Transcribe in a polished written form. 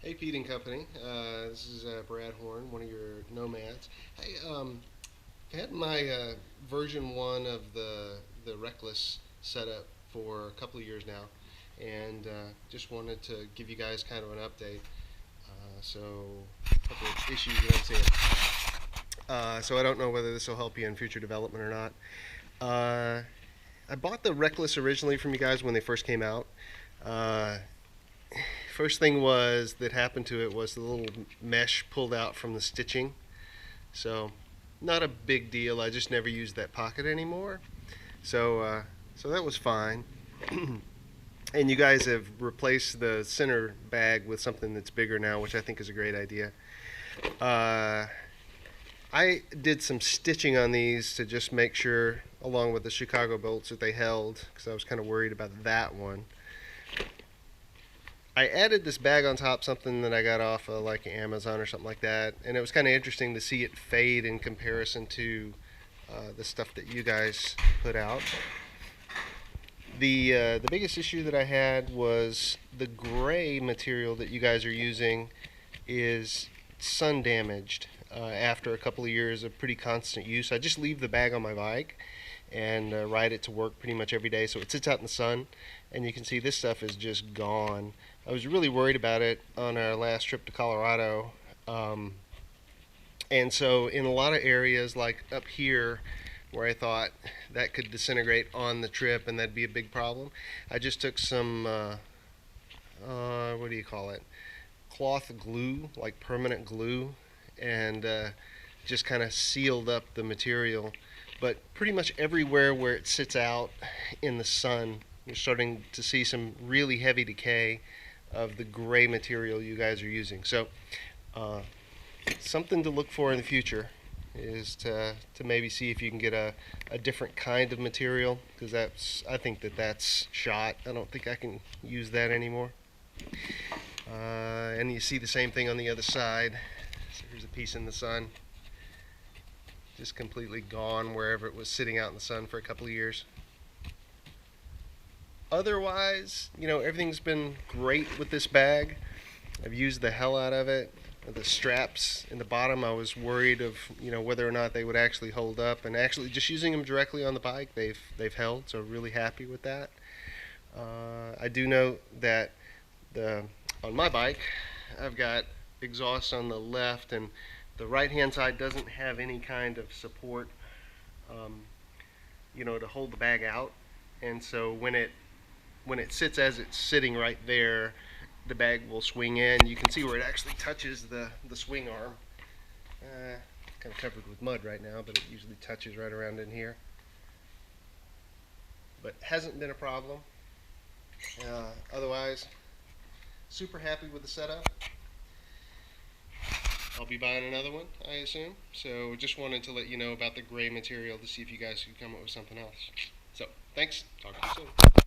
Hey, Pete and Company. This is Brad Horn, one of your nomads. Hey, I've had my version one of the Reckless setup for a couple of years now, and just wanted to give you guys kind of an update. So, a couple of issues that I'm seeing. So I don't know whether this will help you in future development or not. Uh, I bought the Reckless originally from you guys when they first came out. Uh, First thing was that happened to it was the little mesh pulled out from the stitching. So not a big deal. I just never used that pocket anymore. So that was fine. And you guys have replaced the center bag with something that's bigger now, which I think is a great idea. Uh, I did some stitching on these to just make sure, along with the Chicago bolts, that they held, because I was kind of worried about that one. I added this bag on top, something that I got off of like Amazon or something like that, and it was kind of interesting to see it fade in comparison to the stuff that you guys put out. The biggest issue that I had was the gray material that you guys are using is sun damaged after a couple of years of pretty constant use. I just leave the bag on my bike and ride it to work pretty much every day, so it sits out in the sun, and you can see this stuff is just gone. I was really worried about it on our last trip to Colorado, and so in a lot of areas like up here where I thought that could disintegrate on the trip and that'd be a big problem, I just took some what do you call it, cloth glue, like permanent glue, and just kind of sealed up the material. But pretty much everywhere where it sits out in the sun, you're starting to see some really heavy decay of the gray material you guys are using. So uh, something to look for in the future is to maybe see if you can get a different kind of material, because I think that's shot. I don't think I can use that anymore. And you see the same thing on the other side. So here's a piece in the sun, just completely gone wherever it was sitting out in the sun for a couple of years. Otherwise, everything's been great with this bag. I've used the hell out of it. The straps in the bottom, I was worried of whether or not they would actually hold up, and actually just using them directly on the bike, they've held. So really happy with that. I do know that on my bike, I've got exhaust on the left, and the right hand side doesn't have any kind of support, um, to hold the bag out. And so when it sits as it's sitting right there, the bag will swing in. You can see where it actually touches the swing arm. Kind of covered with mud right now, but it usually touches right around in here. But hasn't been a problem. Otherwise, super happy with the setup. I'll be buying another one, I assume. So just wanted to let you know about the gray material to see if you guys could come up with something else. So thanks. Talk to you soon.